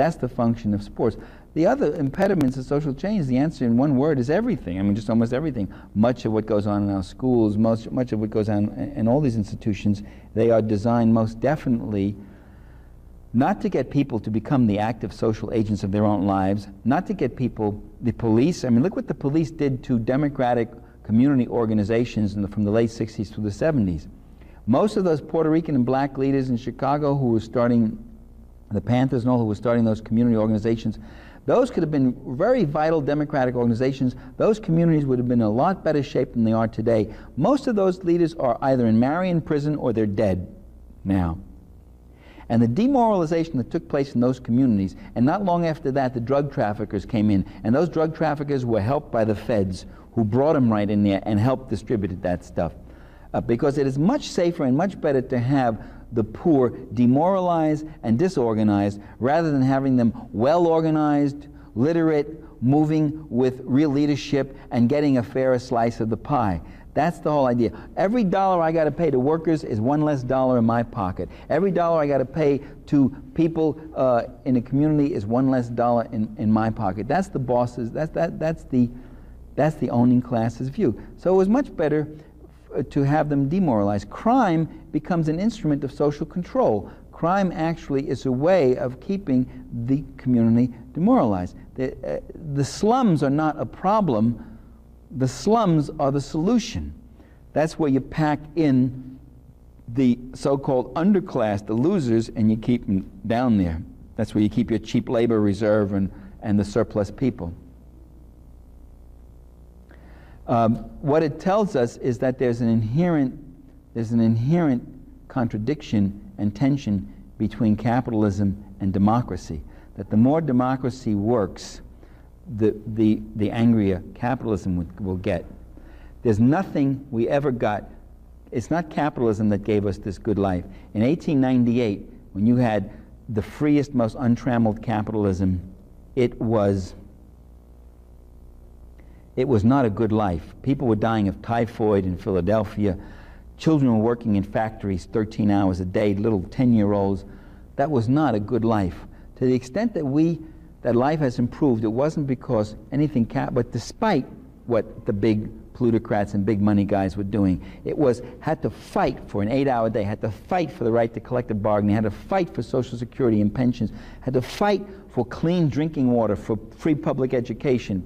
That's the function of sports. The other impediments of social change, the answer in one word is everything. I mean, just almost everything. Much of what goes on in our schools, much of what goes on in all these institutions, they are designed most definitely not to get people to become the active social agents of their own lives, not to get people, the police. I mean, look what the police did to democratic community organizations from the late 60s through the 70s. Most of those Puerto Rican and black leaders in Chicago who were starting the Panthers and all, who were starting those community organizations, those could have been very vital democratic organizations. Those communities would have been in a lot better shape than they are today. Most of those leaders are either in Marion prison or they're dead now. And the demoralization that took place in those communities, and not long after that, the drug traffickers came in, and those drug traffickers were helped by the feds, who brought them right in there and helped distribute that stuff. Because it is much safer and much better to have the poor demoralized and disorganized rather than having them well organized, literate, moving with real leadership and getting a fairer slice of the pie. That's the whole idea. Every dollar I got to pay to workers is one less dollar in my pocket. Every dollar I got to pay to people in a community is one less dollar in my pocket. That's the bosses, that's the owning class's view. So it was much better to have them demoralized. Crime becomes an instrument of social control. Crime actually is a way of keeping the community demoralized. The slums are not a problem. The slums are the solution. That's where you pack in the so-called underclass, the losers, and you keep them down there. That's where you keep your cheap labor reserve and the surplus people. What it tells us is that there's an inherent contradiction and tension between capitalism and democracy. That the more democracy works, the angrier capitalism will get. There's nothing we ever got. It's not capitalism that gave us this good life. In 1898, when you had the freest, most untrammeled capitalism, it was not a good life. People were dying of typhoid in Philadelphia. Children were working in factories 13 hours a day, little 10-year-olds. That was not a good life. To the extent that life has improved, it wasn't because anything, but despite what the big plutocrats and big money guys were doing. It had to fight for an 8-hour day, had to fight for the right to collective bargaining, had to fight for Social Security and pensions, had to fight for clean drinking water, for free public education.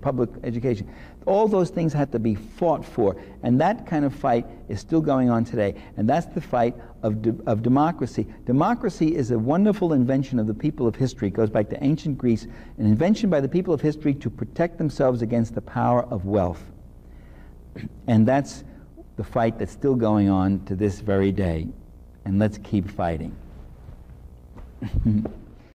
All those things had to be fought for, and that kind of fight is still going on today, and that's the fight of democracy. Democracy is a wonderful invention of the people of history. It goes back to ancient Greece, an invention by the people of history to protect themselves against the power of wealth. And that's the fight that's still going on to this very day, and let's keep fighting.